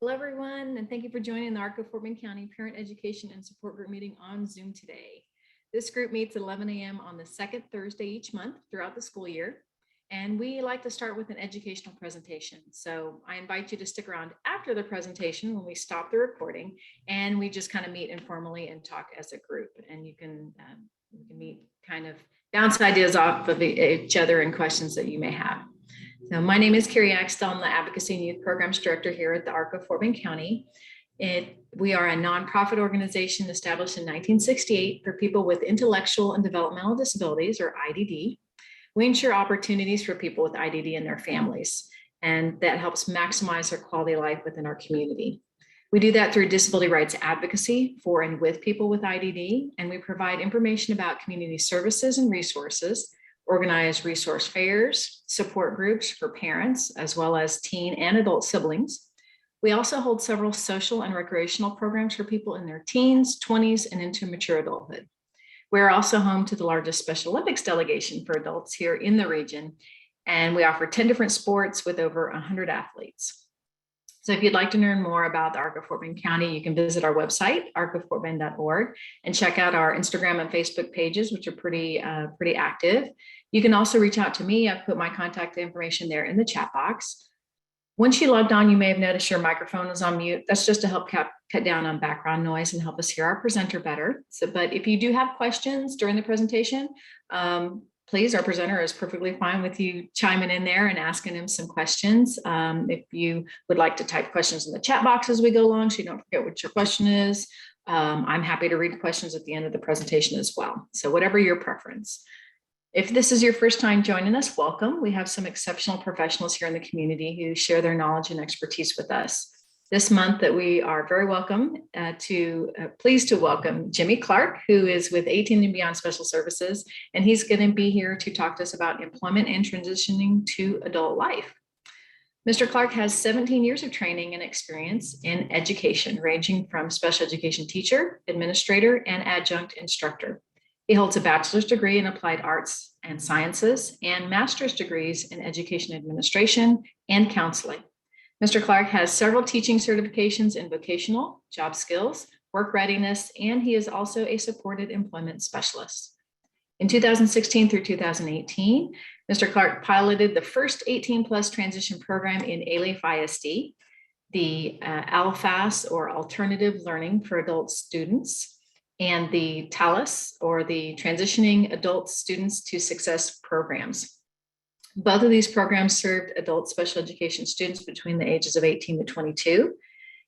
Hello, everyone, and thank you for joining the ARC of Fort Bend County Parent Education and Support Group meeting on Zoom today. This group meets at 11 a.m. on the second Thursday each month throughout the school year, and we like to start with an educational presentation. So I invite you to stick around after the presentation when we stop the recording, and we just kind of meet informally and talk as a group. And you can meet, kind of bounce ideas off of each other and questions that you may have. So my name is Carrie Axtell. I'm the Advocacy and Youth Programs Director here at the ARC of Fort Bend County. We are a nonprofit organization established in 1968 for people with intellectual and developmental disabilities, or IDD. We ensure opportunities for people with IDD and their families, and that helps maximize their quality of life within our community. We do that through disability rights advocacy for and with people with IDD, and we provide information about community services and resources, organize resource fairs, support groups for parents, as well as teen and adult siblings. We also hold several social and recreational programs for people in their teens, 20s, and into mature adulthood. We're also home to the largest Special Olympics delegation for adults here in the region, and we offer 10 different sports with over 100 athletes. So if you'd like to learn more about the ARC of Fort Bend County, you can visit our website, arcoffortbend.org, and check out our Instagram and Facebook pages, which are pretty active. You can also reach out to me. I've put my contact information there in the chat box. Once you logged on, you may have noticed your microphone is on mute. That's just to help cut down on background noise and help us hear our presenter better. But if you do have questions during the presentation, please, our presenter is perfectly fine with you chiming in there and asking him some questions. If you would like to type questions in the chat box as we go along, so you don't forget what your question is, I'm happy to read questions at the end of the presentation as well. So whatever your preference. If this is your first time joining us, welcome. We have some exceptional professionals here in the community who share their knowledge and expertise with us. This month that we are very pleased to welcome Jimmy Clark, who is with 18 and Beyond Special Services, and he's going to be here to talk to us about employment and transitioning to adult life. Mr. Clark has 17 years of training and experience in education, ranging from special education teacher, administrator, and adjunct instructor. He holds a bachelor's degree in applied arts and sciences and master's degrees in education administration and counseling. Mr. Clark has several teaching certifications in vocational, job skills, work readiness, and he is also a supported employment specialist. In 2016 through 2018, Mr. Clark piloted the first 18+ transition program in Alief ISD, the ALFAS, or Alternative Learning for Adult Students, and the TALIS, or the Transitioning Adult Students to Success programs. Both of these programs served adult special education students between the ages of 18 to 22,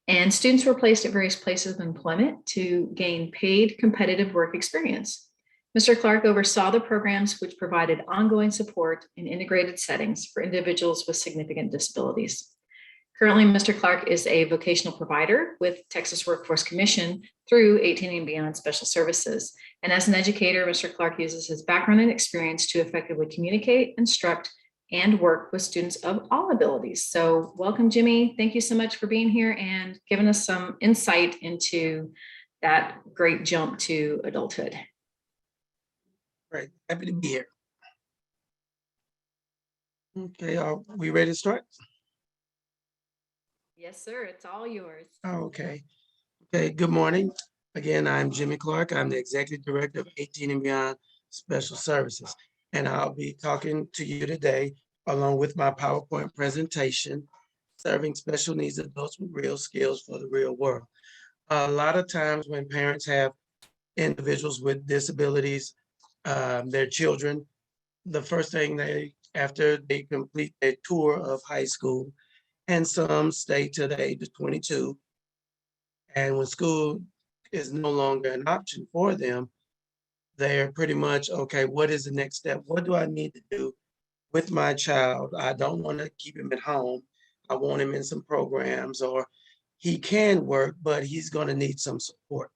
and students were placed at various places of employment to gain paid competitive work experience. Mr. Clark oversaw the programs which provided ongoing support in integrated settings for individuals with significant disabilities. Currently, Mr. Clark is a vocational provider with Texas Workforce Commission through 18 and Beyond Special Services. And as an educator, Mr. Clark uses his background and experience to effectively communicate, instruct, and work with students of all abilities. So welcome, Jimmy. Thank you so much for being here and giving us some insight into that great jump to adulthood. Great, happy to be here. Okay, are we ready to start? Yes, sir. It's all yours. Okay. Good morning. Again, I'm Jimmy Clark. I'm the Executive Director of 18 and Beyond Special Services. And I'll be talking to you today along with my PowerPoint presentation, Serving Special Needs Adults with Real Skills for the Real World. A lot of times when parents have individuals with disabilities, their children, the first thing after they complete their tour of high school, and some stay to the age of 22. And when school is no longer an option for them, they're pretty much, okay, what is the next step? What do I need to do with my child? I don't want to keep him at home. I want him in some programs, or he can work, but he's going to need some support.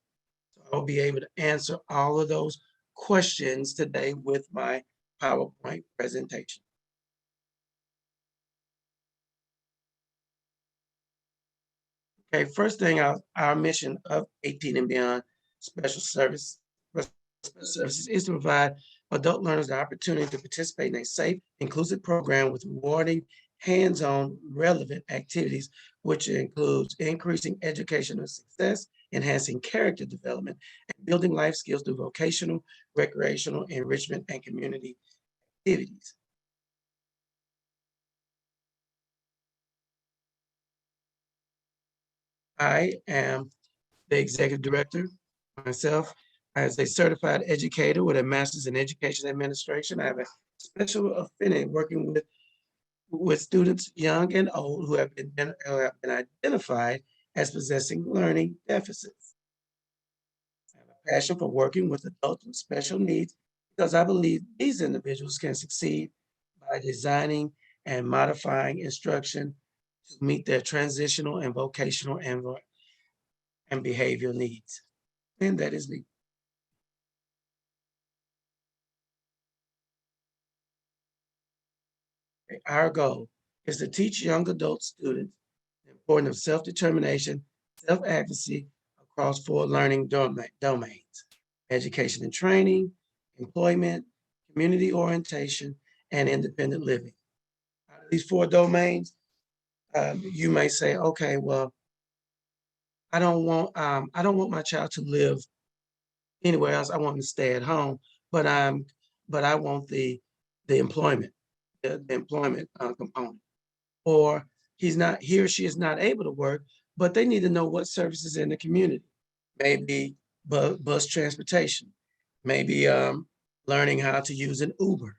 So I'll be able to answer all of those questions today with my PowerPoint presentation. Okay, first thing, our mission of 18 and Beyond Special Services is to provide adult learners the opportunity to participate in a safe, inclusive program with rewarding hands-on relevant activities, which includes increasing educational success, enhancing character development, and building life skills through vocational, recreational, enrichment, and community activities. I am the executive director myself. As a certified educator with a master's in education administration, I have a special affinity working with students young and old who have been identified as possessing learning deficits. I have a passion for working with adults with special needs because I believe these individuals can succeed by designing and modifying instruction to meet their transitional and vocational and behavioral needs. And that is me. Our goal is to teach young adult students the importance of self-determination, self-advocacy across four learning domains: education and training, employment, community orientation, and independent living. Out of these four domains, you may say, okay, well, I don't want my child to live anywhere else. I want them to stay at home, but I want the employment, the employment component. Or he or she is not able to work, but they need to know what services in the community. Maybe bus transportation, maybe learning how to use an Uber,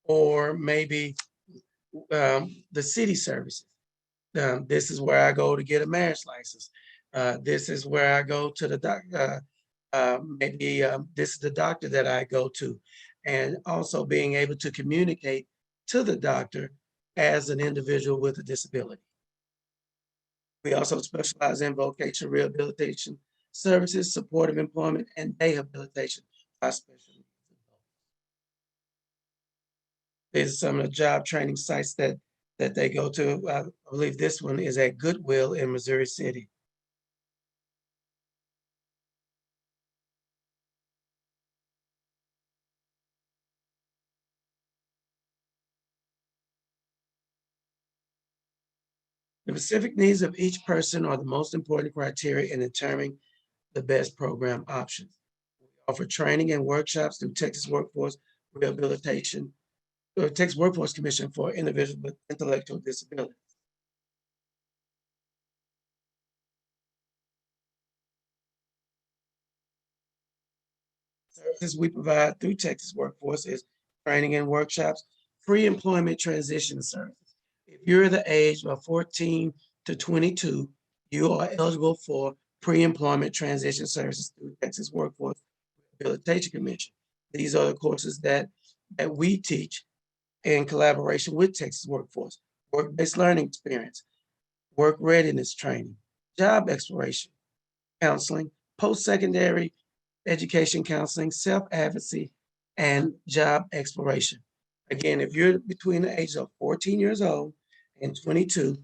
or maybe the city services. This is where I go to get a marriage license. This is where I go to the doctor. Maybe this is the doctor that I go to, and also being able to communicate to the doctor as an individual with a disability. We also specialize in vocational rehabilitation services, supportive employment, and rehabilitation by special needs adults. These are some of the job training sites that they go to. I believe this one is at Goodwill in Missouri City. The specific needs of each person are the most important criteria in determining the best program options. We offer training and workshops through Texas Workforce Rehabilitation, or Texas Workforce Commission for individuals with intellectual disabilities. Services we provide through Texas Workforce is training and workshops, pre-employment transition services. If you're the age of 14 to 22, you are eligible for pre-employment transition services through Texas Workforce Rehabilitation Commission. These are the courses that we teach in collaboration with Texas Workforce: work-based learning experience, work readiness training, job exploration, counseling, post-secondary education counseling, self-advocacy, and job exploration. Again, if you're between the ages of 14 years old and 22,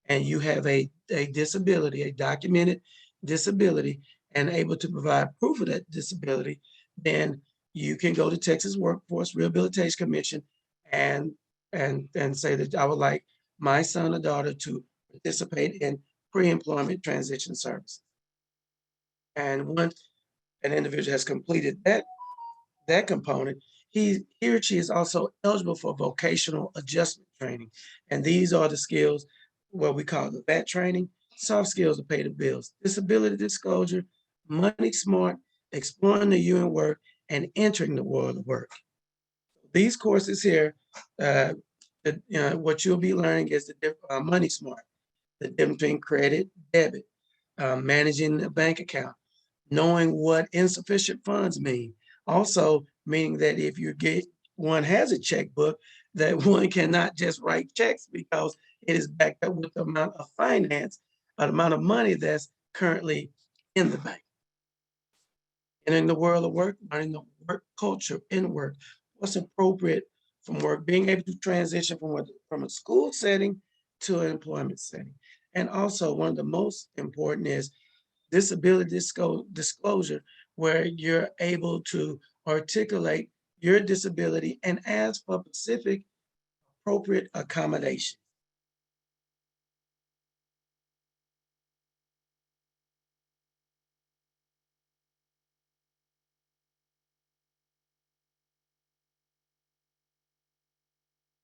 and you have a disability, a documented disability, and able to provide proof of that disability, then you can go to Texas Workforce Rehabilitation Commission and and say that I would like my son or daughter to participate in pre-employment transition services. And once an individual has completed that component, he or she is also eligible for vocational adjustment training. And these are the skills, what we call the VAT training, soft skills to pay the bills, disability disclosure, money smart, exploring the you and work, and entering the world of work. These courses here, uh, what you'll be learning is the money smart, the difference between credit, debit, managing a bank account, knowing what insufficient funds mean. Also, meaning that if you get one has a checkbook, that one cannot just write checks because it is backed up with the amount of finance, an amount of money that's currently in the bank. And in the world of work, learning the work culture in work, what's appropriate from work, being able to transition from a school setting to an employment setting. And also, one of the most important is disability disclosure, where you're able to articulate your disability and ask for specific appropriate accommodation.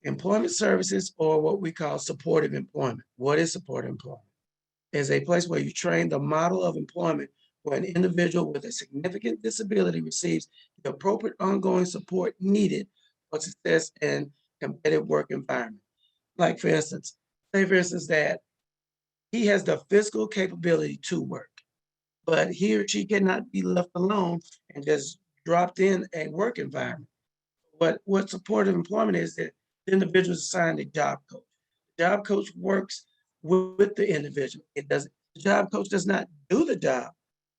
Employment services, or what we call supportive employment. What is supportive employment? Is a place where you train the model of employment where an individual with a significant disability receives the appropriate ongoing support needed for success in competitive work environment. Like for instance, say for instance that he has the physical capability to work, but he or she cannot be left alone and just dropped in a work environment. But what supportive employment is that the individual is assigned a job coach. The job coach works with the individual. The job coach does not do the job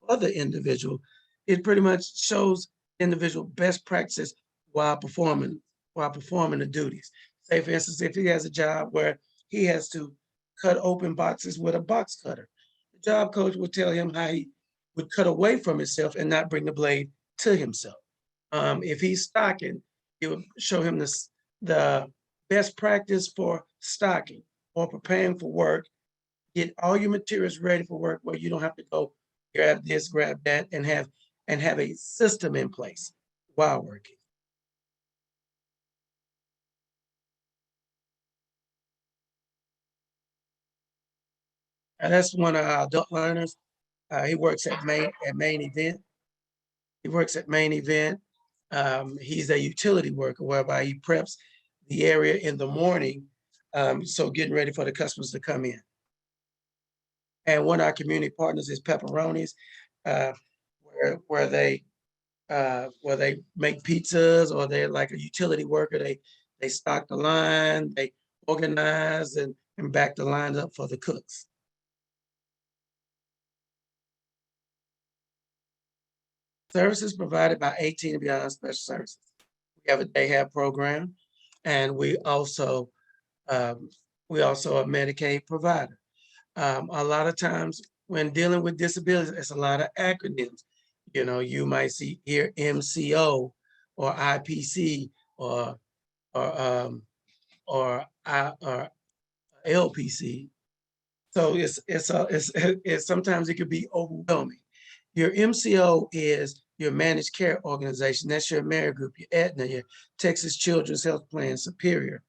for the individual. It pretty much shows the individual best practices while performing the duties. Say for instance, if he has a job where he has to cut open boxes with a box cutter, the job coach will tell him how he would cut away from himself and not bring the blade to himself. If he's stocking, it would show him the best practice for stocking or preparing for work. Get all your materials ready for work where you don't have to go grab this, grab that, and have a system in place while working. And that's one of our adult learners. He works at Main Event. He works at Main Event. He's a utility worker whereby he preps the area in the morning. So getting ready for the customers to come in. And one of our community partners is Pepperonis, uh, where they make pizzas, or they're like a utility worker. They stock the line, they organize and back the lines up for the cooks. Services provided by 18 and Beyond Special Services. We have a day have program, and we also are a Medicaid provider. A lot of times when dealing with disabilities, it's a lot of acronyms. You know, you might see here MCO or IPC or or um, or LPC. So it's sometimes it could be overwhelming. Your MCO is your managed care organization. That's your Amerigroup, your Aetna, your Texas Children's Health Plan Superior.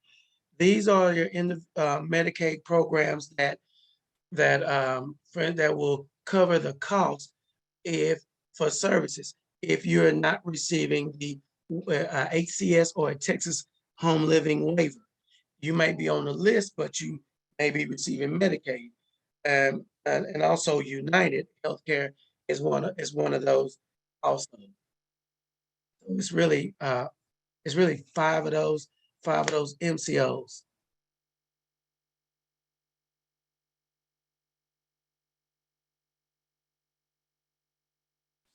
These are your Medicaid programs that will cover the cost if for services if you're not receiving the HCS or a Texas Home Living waiver. You might be on the list, but you may be receiving Medicaid, and also United Healthcare is one of those also. So it's really five of those MCOs.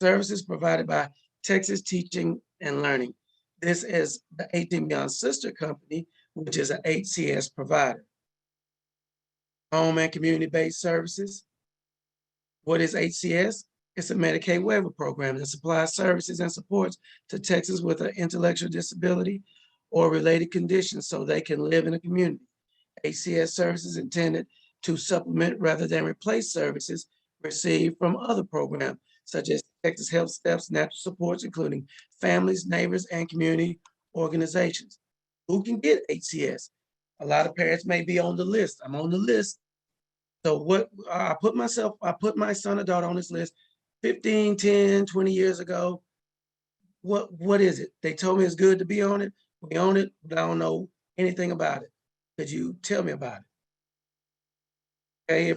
Services provided by Texas Teaching and Learning. This is the 18 Beyond sister company, which is an HCS provider. Home and community-based services. What is HCS? It's a Medicaid waiver program that supplies services and supports to Texans with an intellectual disability or related conditions so they can live in a community. HCS services intended to supplement rather than replace services received from other programs, such as Texas Health Steps, natural supports, including families, neighbors, and community organizations. Who can get HCS? A lot of parents may be on the list. I'm on the list. So what I put my son or daughter on this list 15, 10, 20 years ago. What is it? They told me it's good to be on it. We own it, but I don't know anything about it. Could you tell me about it? Okay,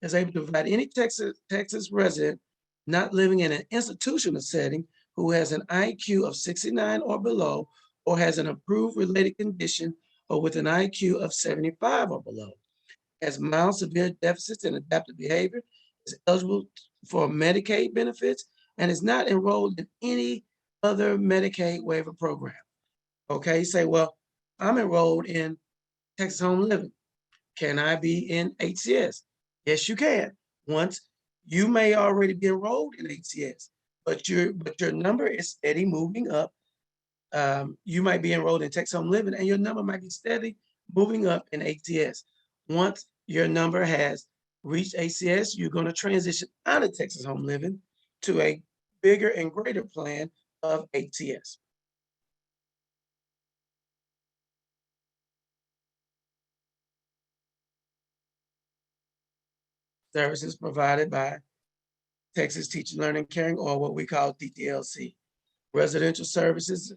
is able to provide any Texas resident not living in an institutional setting who has an IQ of 69 or below, or has an approved related condition, or with an IQ of 75 or below, has mild severe deficits in adaptive behavior, is eligible for Medicaid benefits, and is not enrolled in any other Medicaid waiver program. Okay, you say, well, I'm enrolled in Texas Home Living. Can I be in HCS? Yes, you can. Once you may already be enrolled in HCS, but your number is steady moving up. You might be enrolled in Texas Home Living, and your number might be steady moving up in HCS. Once your number has reached HCS, you're going to transition out of Texas Home Living to a bigger and greater plan of HCS. services provided by Texas Teaching, Learning, Caring, or what we call TTLC. Residential services,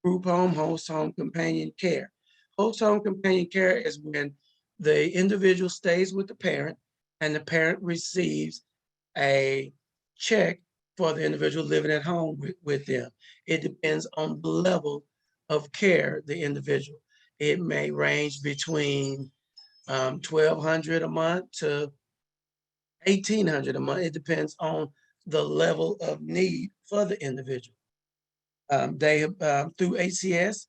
group home, host home companion care. Host home companion care is when the individual stays with the parent and the parent receives a check for the individual living at home with them. It depends on the level of care the individual. It may range between $1,200 a month to $1,800 a month. It depends on the level of need for the individual. They through HCS,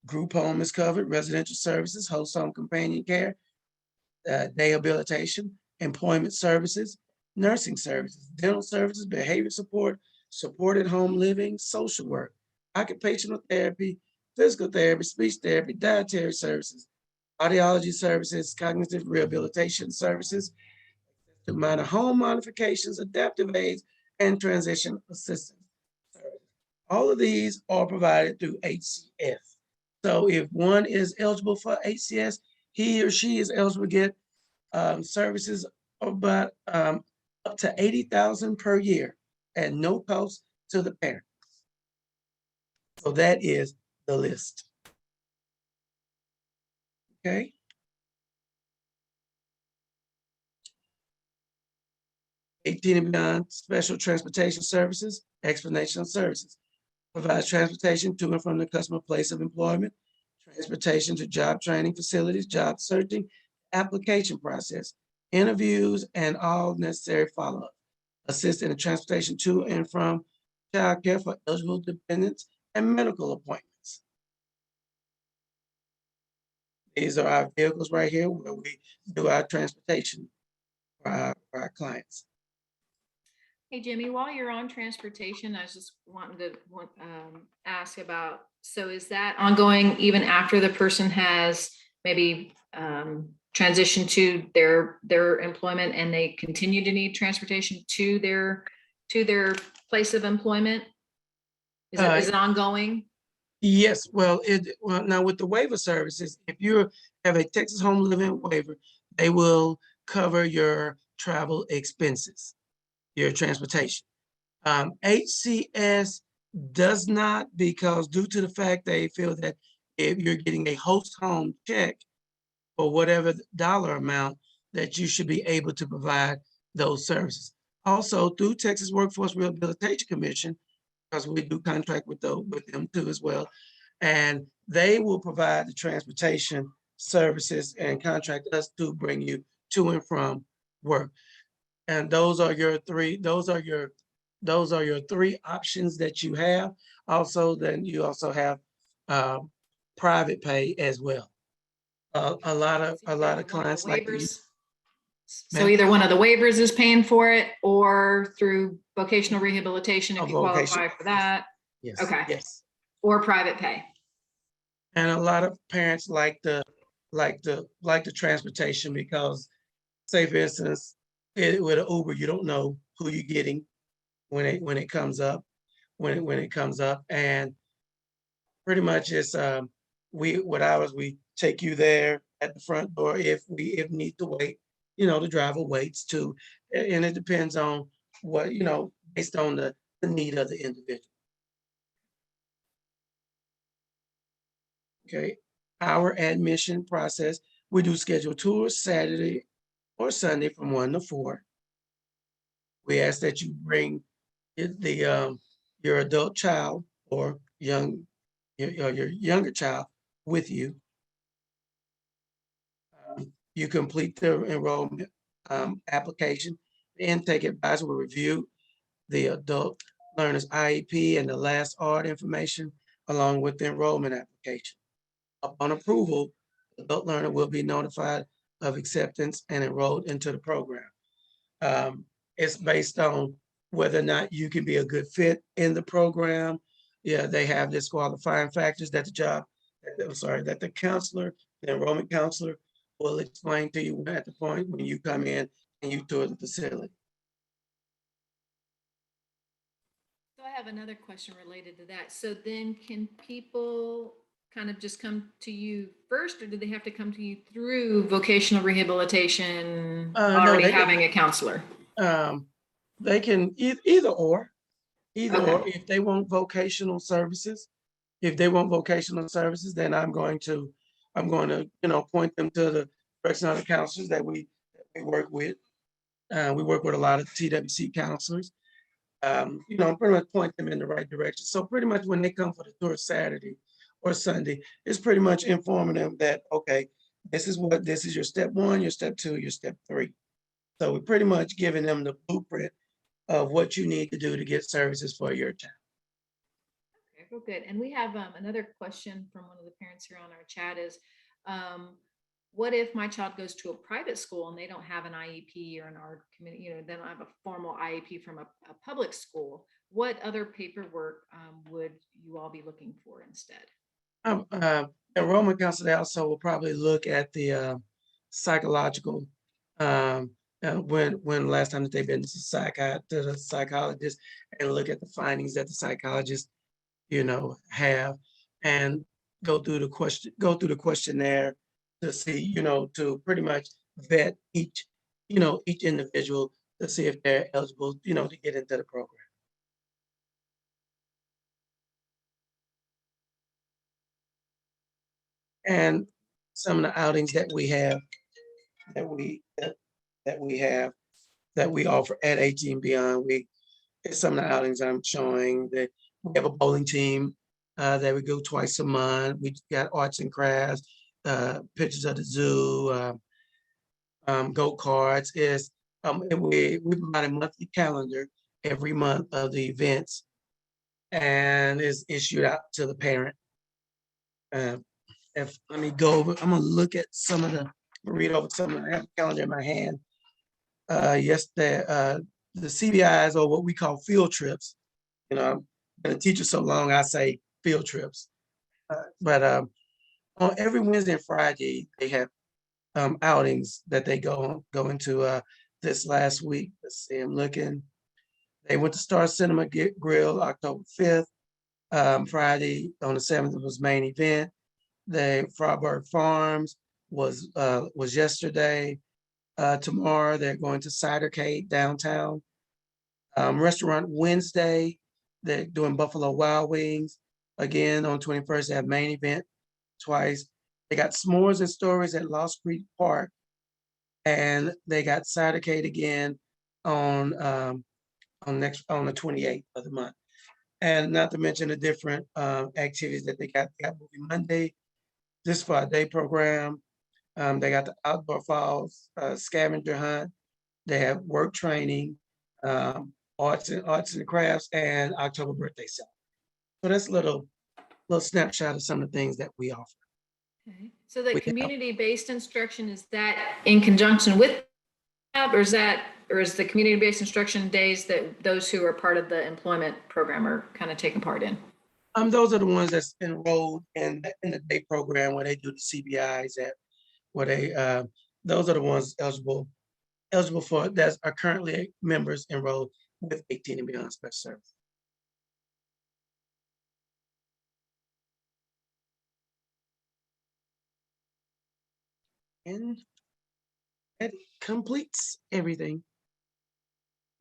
group home is covered, residential services, host home companion care, day habilitation, employment services, nursing services, dental services, behavior support, supported home living, social work, occupational therapy, physical therapy, speech therapy, dietary services, audiology services, cognitive rehabilitation services, to minor home modifications, adaptive aids, and transition assistance. All of these are provided through HCS. So if one is eligible for HCS, he or she is eligible to get services about up to $80,000 per year at no cost to the parent. So that is the list. Okay. '18 and beyond, special transportation services, explanation of services. Provides transportation to and from the customer place of employment, transportation to job training facilities, job searching, application process, interviews, and all necessary follow-up. Assist in the transportation to and from childcare for eligible dependents and medical appointments. These are our vehicles right here where we do our transportation for our clients. Hey, Jimmy, while you're on transportation, I was just wanting to ask about, so is that ongoing even after the person has maybe transitioned to their employment and they continue to need transportation to their place of employment? Is it ongoing? Yes, well, now with the waiver services, if you have a Texas Home Living waiver, they will cover your travel expenses, your transportation. HCS does not, because due to the fact they feel that if you're getting a host home check for whatever dollar amount, that you should be able to provide those services. Also, through Texas Workforce Rehabilitation Commission, because we do contract with them too as well, and they will provide the transportation services and contract us to bring you to and from work. And those are your three options that you have. Also, then you also have private pay as well. A lot of clients like to use. So either one of the waivers is paying for it, or through vocational rehabilitation if you qualify for that. Yes. Okay. Yes. Or private pay. And a lot of parents like the transportation because, say for instance, with an Uber, you don't know who you're getting when it comes up, and pretty much it's we take you there at the front door if need to wait, the driver waits too, and it depends on what, based on the need of the individual. Okay, our admission process, we do schedule tours Saturday or Sunday from 1 to 4. We ask that you bring your adult child or your younger child with you. You complete the enrollment application. The intake advisor will review the adult learner's IEP and the last ARD information along with the enrollment application. Upon approval, the adult learner will be notified of acceptance and enrolled into the program. It's based on whether or not you can be a good fit in the program. Yeah, they have disqualifying factors that the counselor, the enrollment counselor, will explain to you at the point when you come in and you tour the facility. So I have another question related to that. So then can people kind of just come to you first, or do they have to come to you through vocational rehabilitation, No, already having a counselor? um, they can either or, Okay. if they want vocational services. If they want vocational services, then I'm going to, point them to the direction of the counselors that we work with. We work with a lot of TWC counselors. Pretty much point them in the right direction. So pretty much when they come for the tour Saturday or Sunday, it's pretty much informing them that, okay, this is your step one, your step two, your step three. So we're pretty much giving them the blueprint of what you need to do to get services for your child. Okay, well, good. And we have another question from one of the parents here on our chat is, um, what if my child goes to a private school and they don't have an IEP or an art committee, they don't have a formal IEP from a public school? What other paperwork would you all be looking for instead? Enrollment counselor also will probably look at the psychological, when last time that they've been to the psychologist and look at the findings that the psychologist, have, and go through the questionnaire to see, to pretty much vet each individual to see if they're eligible, to get into the program. And some of the outings that we have, that we that we have, that we offer at 18 Beyond, it's some of the outings I'm showing that we have a bowling team that we go twice a month. We got arts and crafts, pictures of the zoo, go-karts. And we provide a monthly calendar every month of the events, and is issued out to the parent. If let me go over, I'm gonna look at some of the read over some of the, I have the calendar in my hand. Yesterday, the CBIs, or what we call field trips. I've been a teacher so long, I say field trips. But on every Wednesday and Friday, they have outings that they go into. This last week, let's see, I'm looking. They went to Star Cinema Grill October 5th. Friday on the 7th was main event. The Frauberg Farms was yesterday. Tomorrow they're going to Cidercade downtown. Restaurant Wednesday, they're doing Buffalo Wild Wings. Again, on 21st, they have main event twice. They got S'mores and Stories at Lost Creek Park. And they got Cidercade again on the 28th of the month. And not to mention the different activities that they got. They got Movie Monday, this for a day program. They got the Outdoor Falls scavenger hunt. They have work training, arts and crafts, and October birthday sale. So that's a little snapshot of some of the things that we offer. Okay. So the community-based instruction, is that in conjunction with, or is the community-based instruction days that those who are part of the employment program are kind of taking part in? Those are the ones that's enrolled in the day program where they do the CBIs those are the ones eligible for, that are currently members enrolled with 18 and Beyond Special Service. And that completes everything.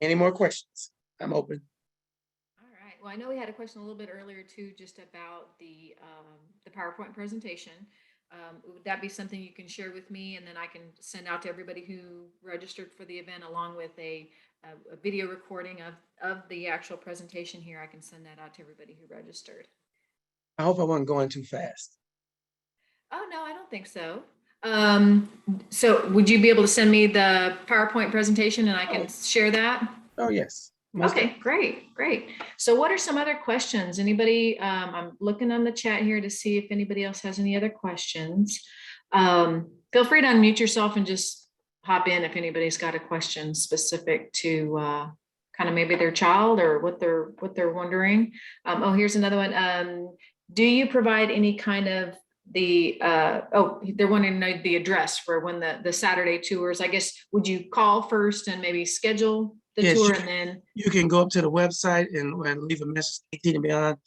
Any more questions? I'm open. All right. Well, I know we had a question a little bit earlier too, just about the PowerPoint presentation. Would that be something you can share with me, and then I can send out to everybody who registered for the event, along with a video recording of the actual presentation here? I can send that out to everybody who registered. I hope I wasn't going too fast. Oh, no, I don't think so. So would you be able to send me the PowerPoint presentation and I can share that? Oh, yes. Okay, great. So what are some other questions? Anybody, I'm looking on the chat here to see if anybody else has any other questions. Feel free to unmute yourself and just hop in if anybody's got a question specific to kind of maybe their child or what they're wondering. Oh, here's another one. Do you provide any kind of they're wanting to know the address for when the Saturday tours? I guess, would you call first and maybe schedule the tour, and then you can go up to the website and leave a message, 18 and Beyond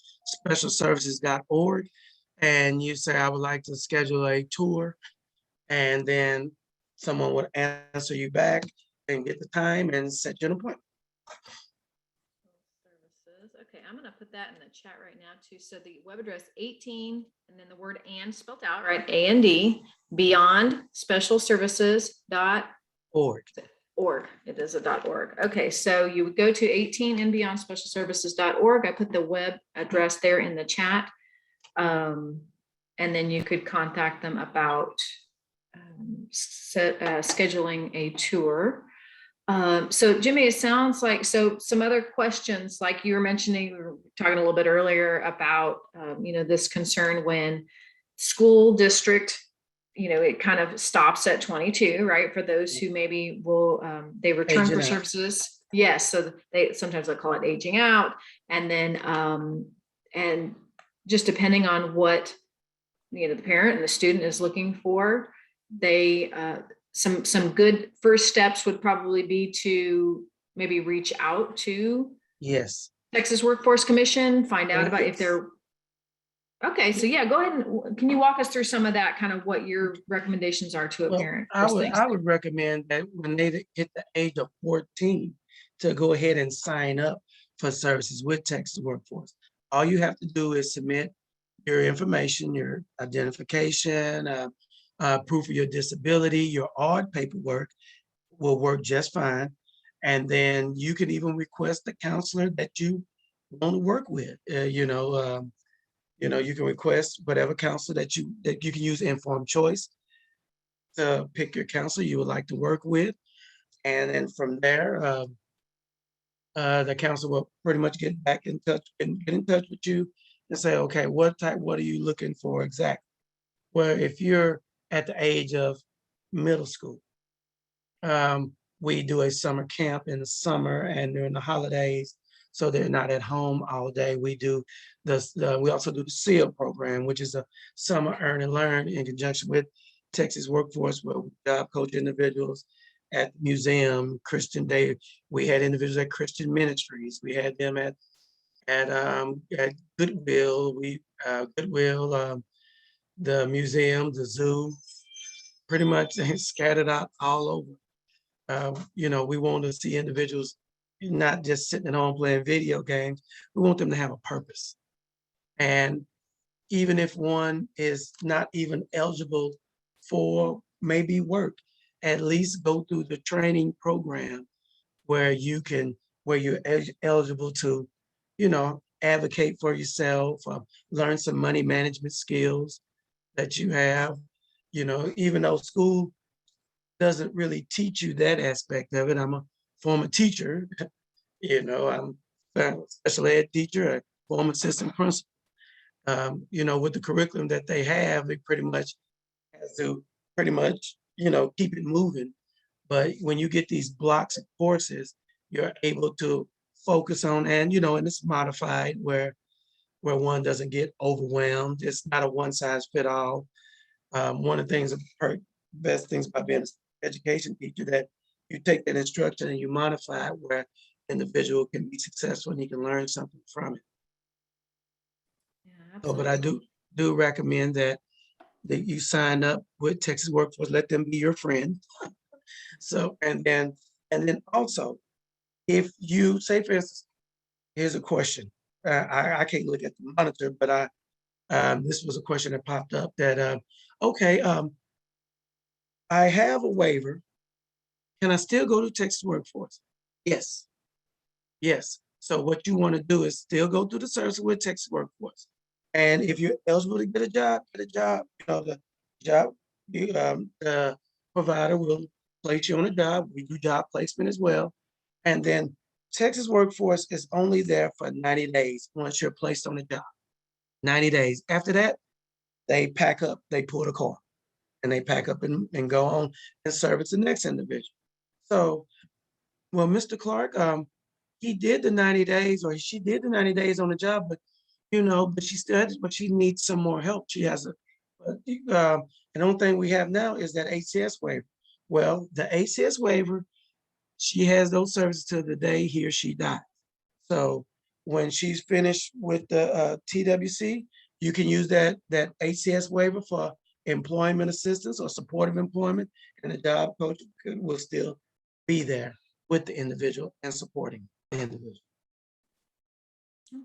specialservices.org, and you say, I would like to schedule a tour, and then someone would answer you back and get the time and set you an appointment. Services. Okay, I'm gonna put that in the chat right now too. So the web address 18 and then the word and spelled out, right? A-N-D, beyond special services.org. Org. It is a .org. Okay, so you would go to 18 and beyond special services.org. I put the web address there in the chat. And then you could contact them about scheduling a tour. So Jimmy, it sounds like, so some other questions, like you were mentioning, we were talking a little bit earlier about, this concern when school district, it kind of stops at 22, right? For those who maybe will, they return Aging for out. services. Yes, so sometimes they call it aging out. And then, and just depending on what, the parent and the student is looking for, they, some good first steps would probably be to maybe reach out to Yes. Texas Workforce Commission, find out about if they're, okay, so yeah, go ahead and, can you walk us through some of that, kind of what your recommendations are to a Well, parent? I would recommend that when they hit the age of 14, to go ahead and sign up for services with Texas Workforce. All you have to do is submit your information, your identification, proof of your disability, your OD paperwork will work just fine. And then you can even request the counselor that you want to work with. You can request whatever counselor that you can use informed choice to pick your counselor you would like to work with. And then from there, the counselor will pretty much get back in touch and get in touch with you and say, okay, what are you looking for exactly? Well, if you're at the age of middle school, we do a summer camp in the summer and during the holidays, so they're not at home all day. We do we also do the SEAL program, which is a summer earn and learn in conjunction with Texas Workforce, where we job coach individuals at the museum, Christian Day. We had individuals at Christian Ministries. We had them at Goodwill. Goodwill, the museum, the zoo, pretty much scattered out all over. We want to see individuals not just sitting at home playing video games. We want them to have a purpose. And even if one is not even eligible for maybe work, at least go through the training program where you're eligible to, advocate for yourself, learn some money management skills that you have, even though school doesn't really teach you that aspect of it. I'm a former teacher, I'm a special ed teacher, a former assistant principal. With the curriculum that they have, they pretty much have to keep it moving. But when you get these blocks of courses, you're able to focus on, and it's modified where one doesn't get overwhelmed. It's not a one size fit all. One of the things, best things about being an education teacher, that you take that instruction and you modify it where individual can be successful and he can learn something from it. Yeah, So, but I do recommend that you sign up with Texas Workforce, let them be your friend. So, and then also, if you say, for instance, here's a question. I can't look at the monitor, but this was a question that popped up that, okay, I have a waiver. Can I still go to Texas Workforce? Yes. Yes. So what you want to do is still go through the service with Texas Workforce. And if you're eligible to get a job, the job, the provider will place you on a job. We do job placement as well. And then Texas Workforce is only there for 90 days once you're placed on a job. 90 days. After that, they pack up, they pull the car, and they pack up and go on and service the next individual. So, well, Mr. Clark, he did the 90 days, or she did the 90 days on the job, but but she needs some more help. She has the only thing we have now is that ACS waiver. Well, the ACS waiver, she has those services till the day he or she dies. So when she's finished with the TWC, You can use that HCS waiver for employment assistance or supportive employment, and the job coach will still be there with the individual and supporting the individual.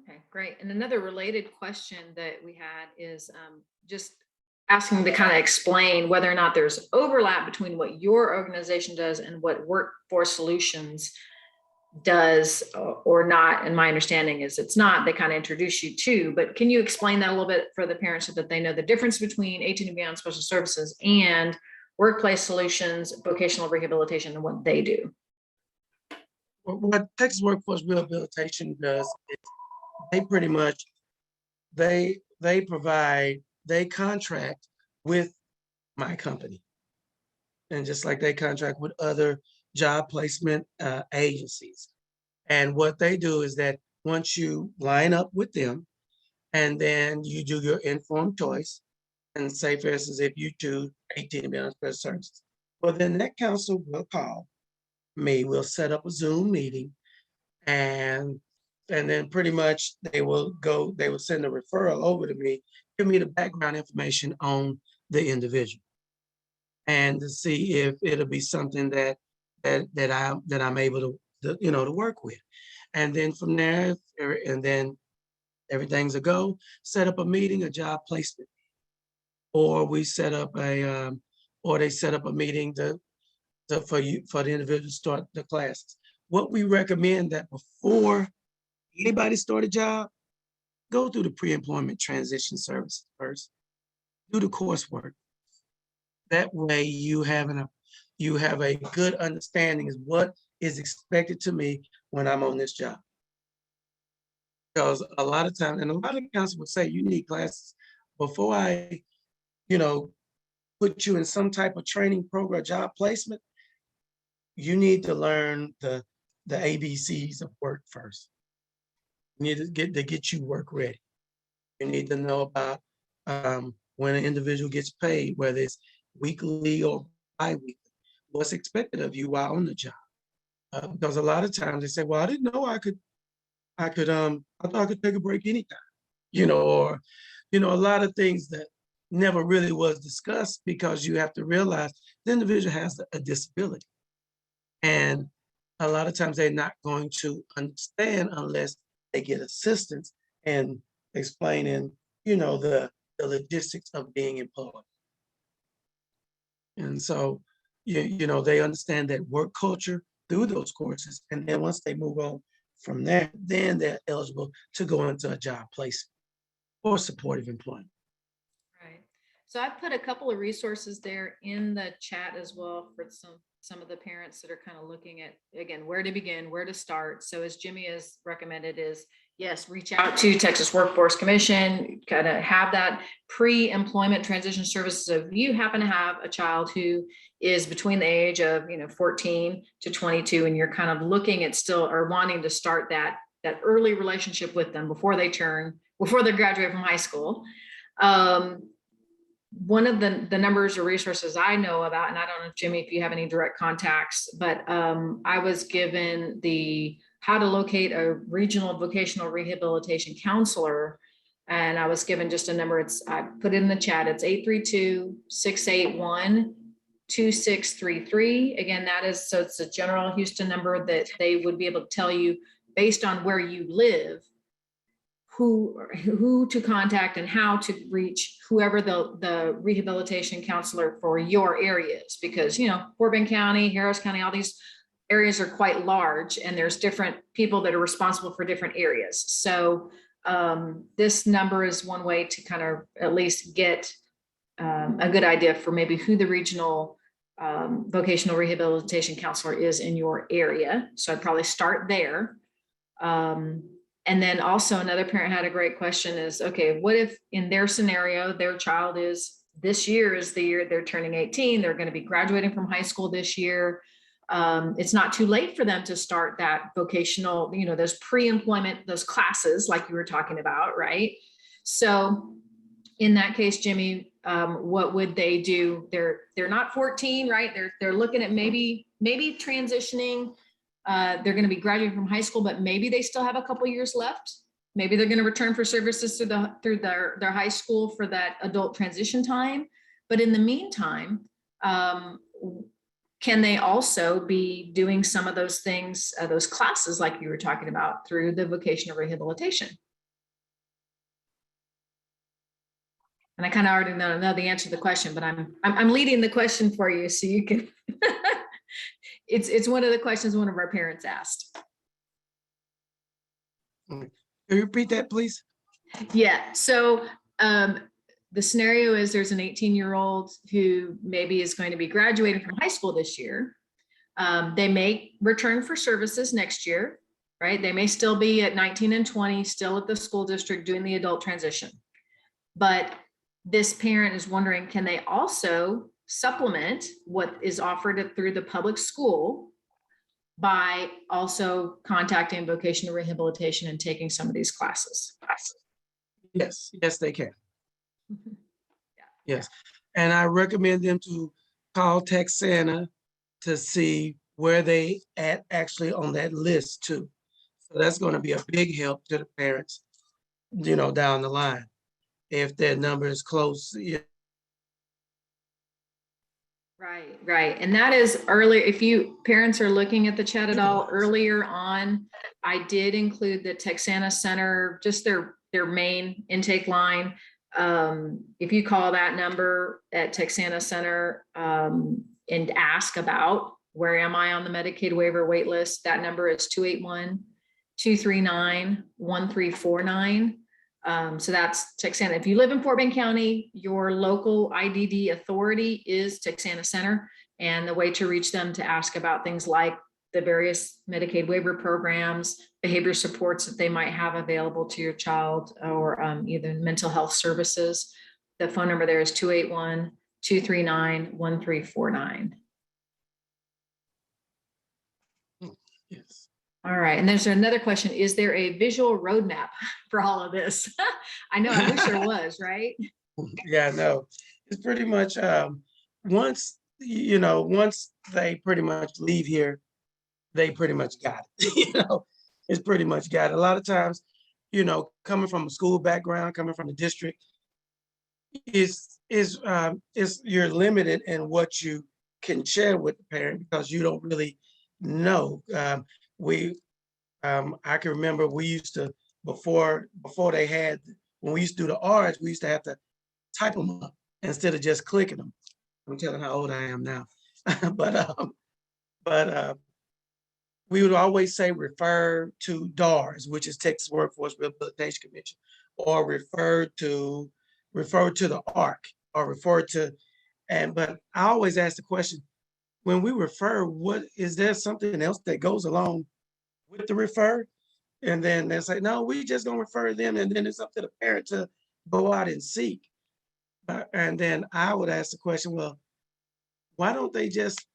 Okay, great. And another related question that we had is just asking to kind of explain whether or not there's overlap between what your organization does and what Workforce Solutions does or not. And my understanding is it's not. They kind of introduce you to, but can you explain that a little bit for the parents so that they know the difference between 18 and beyond special services and Workplace Solutions, vocational rehabilitation, and what they do? What Texas Workforce Rehabilitation does is they pretty much, they contract with my company. And just like they contract with other job placement agencies. And what they do is that once you line up with them and then you do your informed choice, and say, for instance, if you choose 18 and beyond special services, well, then that council will call me, we'll set up a Zoom meeting, and then pretty much they will send a referral over to me, give me the background information on the individual, and to see if it'll be something that I'm able to work with. And then from there, and then everything's a go, set up a meeting, a job placement. Or we set up or they set up a meeting for the individual to start the classes. What we recommend that before anybody start a job, go through the pre-employment transition services first, do the coursework. That way you have a good understanding of what is expected to me when I'm on this job. Because a lot of times, and a lot of council would say, you need classes before I, put you in some type of training program, job placement. You need to learn the ABCs of work first. You need to get you work ready. You need to know about when an individual gets paid, whether it's weekly or bi-weekly, what's expected of you while on the job. Because a lot of times they say, well, I didn't know I thought I could take a break anytime, or, a lot of things that never really was discussed, because you have to realize the individual has a disability. And a lot of times they're not going to understand unless they get assistance in explaining, the logistics of being employed. And so, they understand that work culture through those courses. And then once they move on from there, then they're eligible to go into a job placement or supportive employment. Right. So I put a couple of resources there in the chat as well for some of the parents that are kind of looking at, again, where to begin, where to start. So as Jimmy has recommended is, yes, reach out to Texas Workforce Commission, kind of have that pre-employment transition services. If you happen to have a child who is between the age of 14 to 22, and you're kind of looking at still or wanting to start that early relationship with them before they graduate from high school. One of the numbers or resources I know about, and I don't know, Jimmy, if you have any direct contacts, but I was given how to locate a regional vocational rehabilitation counselor. And I was given just a number. I put it in the chat. It's 832-681-2633. Again, so it's a general Houston number that they would be able to tell you based on where you live, who to contact and how to reach whoever the rehabilitation counselor for your area is, because Fort Bend County, Harris County, all these areas are quite large, and there's different people that are responsible for different areas. So this number is one way to kind of at least get a good idea for maybe who the regional vocational rehabilitation counselor is in your area. So I'd probably start there. And then also another parent had a great question is, okay, what if in their scenario, their child this year is the year they're turning 18, they're going to be graduating from high school this year. It's not too late for them to start that vocational, those pre-employment, those classes like you were talking about, right? So in that case, Jimmy, what would they do? They're not 14, right? They're looking at maybe transitioning. They're going to be graduating from high school, but maybe they still have a couple years left maybe they're going to return for services through their high school for that adult transition time. But in the meantime, can they also be doing some of those things, those classes like you were talking about through the vocational rehabilitation? And I kind of already know the answer to the question, but I'm leading the question for you so you can. It's one of the questions one of our parents asked. Can you repeat that, please? Yeah. So the scenario is there's an 18-year-old who maybe is going to be graduating from high school this year. They may return for services next year, right? They may still be at 19 and 20, still at the school district doing the adult transition. But this parent is wondering, can they also supplement what is offered through the public school by also contacting vocational rehabilitation and taking some of these classes? Yes, yes, they can. Mhm. Yes. And I recommend them to call Texana to see where they at actually on that list too. So that's going to be a big help to the parents, down the line. If their number is close, yeah. Right, right. And that is earlier, if you parents are looking at the chat at all, earlier on, I did include the Texana Center, just their main intake line. If you call that number at Texana Center and ask about where am I on the Medicaid waiver wait list, that number is 281-239-1349. So that's Texana. If you live in Fort Bend County, your local IDD authority is Texana Center. And the way to reach them to ask about things like the various Medicaid waiver programs, behavior supports that they might have available to your child, or either mental health services. The phone number there is 281-239-1349. Yes. All right, and there's another question. Is there a visual roadmap for all of this? I know, I wish there was, right? Yeah, no, it's pretty much, once, once they pretty much leave here, they pretty much got it, it's pretty much got it. A lot of times, coming from a school background, coming from the district, is you're limited in what you can share with the parent because you don't really know. We I can remember we used to before they had when we used to do the R's, we used to have to type them up instead of just clicking them. I'm telling how old I am now, but we would always say refer to DARS, which is Texas Workforce Rehabilitation Commission, or refer to the ARC, or refer to, but I always ask the question, when we refer, what is there something else that goes along with the refer? And then they say, no, we just gonna refer them, and then it's up to the parent to go out and seek. And then I would ask the question, well, why don't they just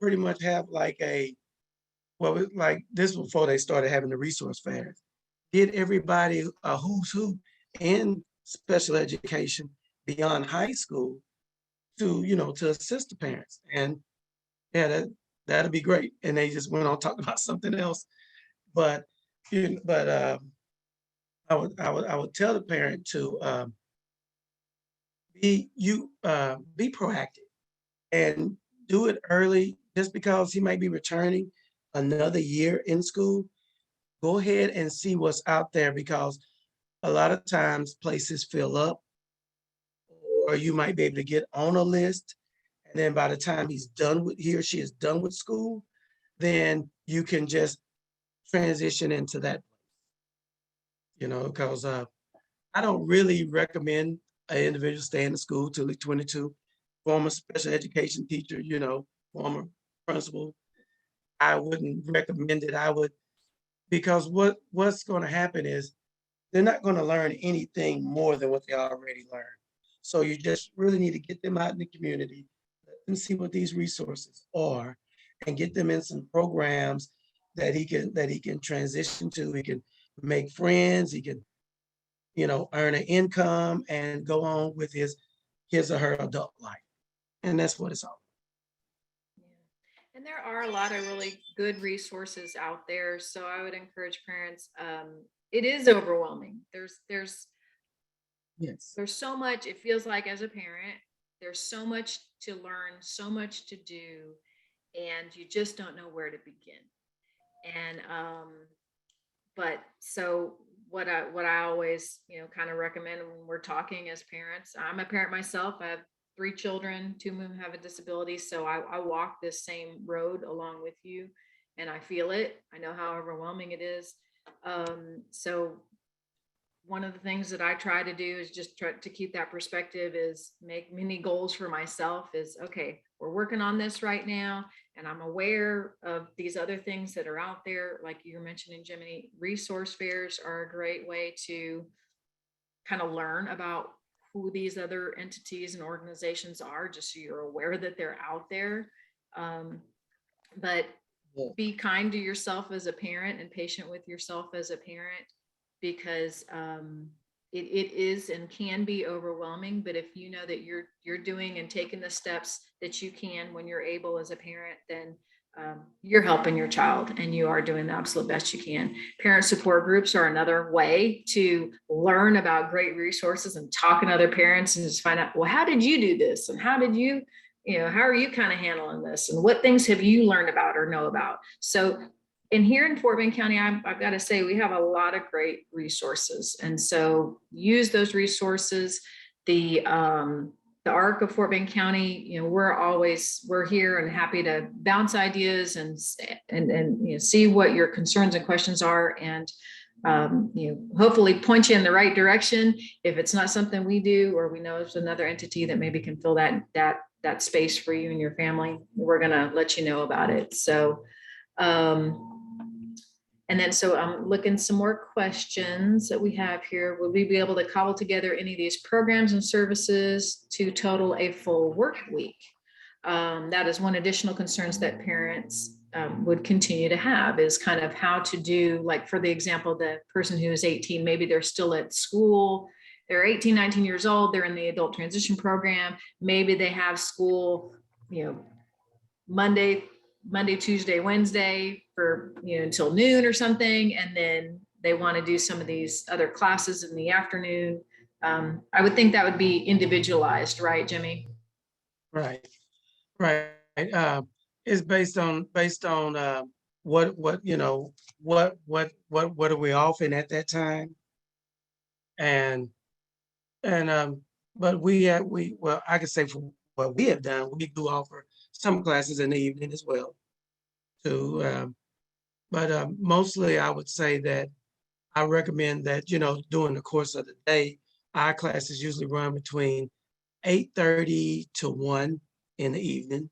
pretty much have like like this was before they started having the resource fairs. Get everybody a who's who in special education beyond high school to, to assist the parents. And yeah, that'd be great. And they just went on talking about something else. But I would tell the parent to be proactive and do it early. Just because he might be returning another year in school, go ahead and see what's out there, because a lot of times places fill up, or you might be able to get on a list. And then by the time he or she is done with school, then you can just transition into that, because I don't really recommend an individual stay in the school till they're 22. Former special education teacher, former principal, I wouldn't recommend it. Because what's going to happen is they're not going to learn anything more than what they already learned. So you just really need to get them out in the community, let them see what these resources are, and get them in some programs that he can transition to. He can make friends. He can, earn an income and go on with his or her adult life. And that's what it's all. And there are a lot of really good resources out there. So I would encourage parents, it is overwhelming. Yes. There's so much, it feels like as a parent, there's so much to learn, so much to do, and you just don't know where to begin. And but so what I always, kind of recommend when we're talking as parents, I'm a parent myself. I have 3 children, 2 of them have a disability. So I walk this same road along with you, and I feel it. I know how overwhelming it is. So one of the things that I try to do is just try to keep that perspective, is make mini goals for myself, is okay, we're working on this right now. And I'm aware of these other things that are out there. Like you were mentioning, Jiminy, resource fairs are a great way to kind of learn about who these other entities and organizations are, just so you're aware that they're out there. But Yeah. be kind to yourself as a parent and patient with yourself as a parent, because it is and can be overwhelming. But if you know that you're doing and taking the steps that you can when you're able as a parent, then you're helping your child and you are doing the absolute best you can. Parent support groups are another way to learn about great resources and talking to other parents and just find out, well, how did you do this? And how did you, how are you kind of handling this? And what things have you learned about or know about? So, and here in Fort Bend County, I've got to say, we have a lot of great resources. And so use those resources. The ARC of Fort Bend County, we're here and happy to bounce ideas and see what your concerns and questions are, and hopefully point you in the right direction. If it's not something we do, or we know there's another entity that maybe can fill that space for you and your family, we're gonna let you know about it. So and then, so I'm looking some more questions that we have here. Will we be able to cobble together any of these programs and services to total a full work week? That is one additional concerns that parents would continue to have, is kind of how to do, like, for the example, the person who is 18, maybe they're still at school, they're 18, 19 years old, they're in the adult transition program. Maybe they have school, Monday, Tuesday, Wednesday for, until noon or something. And then they want to do some of these other classes in the afternoon. I would think that would be individualized, right, Jimmy? Right. It's based on what are we offering at that time? And but well, I can say for what we have done, we do offer some classes in the evening as well too. But mostly I would say that I recommend that, during the course of the day, our classes usually run between 8:30 to 1 in the evening.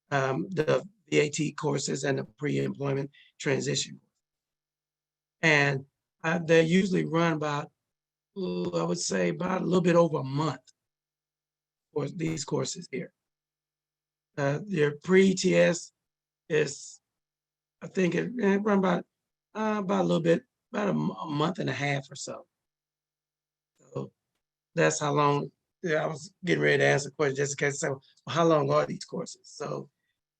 The VAT courses and the pre-employment transition. And they usually run about, I would say, about a little bit over a month for these courses here. Your pre-ETS is, I think it run about a little bit, about a month and a half or so. So that's how long. Yeah, I was getting ready to answer the question just in case. So, well, how long are these courses? So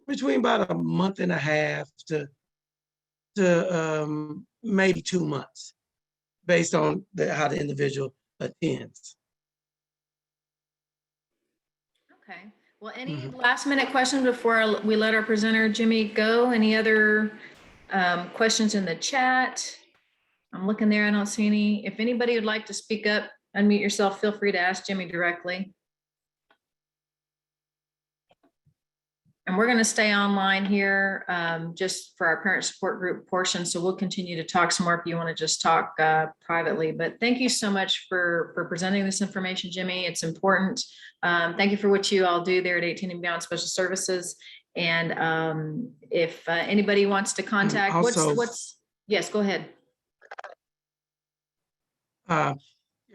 between about a month and a half to maybe 2 months, based on how the individual attends. Okay. Well, any last minute questions before we let our presenter Jimmy go? Any other questions in the chat? I'm looking there, I don't see any. If anybody would like to speak up, unmute yourself, feel free to ask Jimmy directly. And we're going to stay online here just for our parent support group portion. So we'll continue to talk some more if you want to just talk privately. But thank you so much for presenting this information, Jimmy. It's important. Thank you for what you all do there at 18 and Beyond Special Services. And if anybody wants to contact, also, yes, go ahead.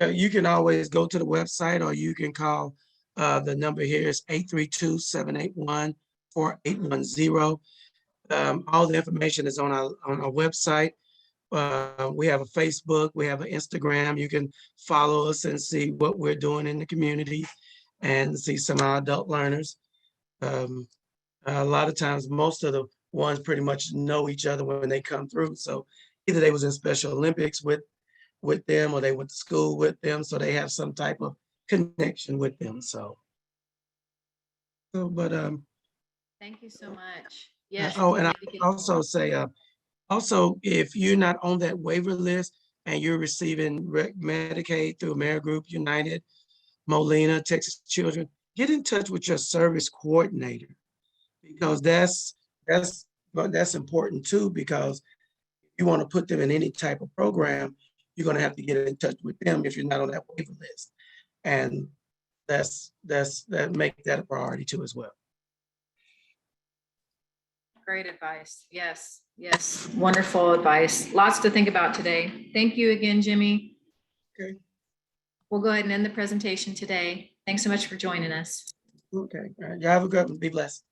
You can always go to the website, or you can call. The number here is 832-781-4810. All the information is on our website. We have a Facebook, we have an Instagram. You can follow us and see what we're doing in the community and see some of our adult learners. A lot of times, most of the ones pretty much know each other when they come through. So either they was in Special Olympics with them, or they went to school with them, so they have some type of connection with them, so. But, Thank you so much. Yes. oh, we and I need to get- also say, also, if you're not on that waiver list and you're receiving Medicaid through AmeriGroup, United, Molina, Texas Children, get in touch with your service coordinator. Because that's important too, because you want to put them in any type of program, you're gonna have to get in touch with them if you're not on that waiver list. And that make that a priority too as well. Great advice. Yes, yes. Wonderful advice. Lots to think about today. Thank you again, Jimmy. Okay. We'll go ahead and end the presentation today. Thanks so much for joining us. Okay, all right, y'all have a good one, be blessed.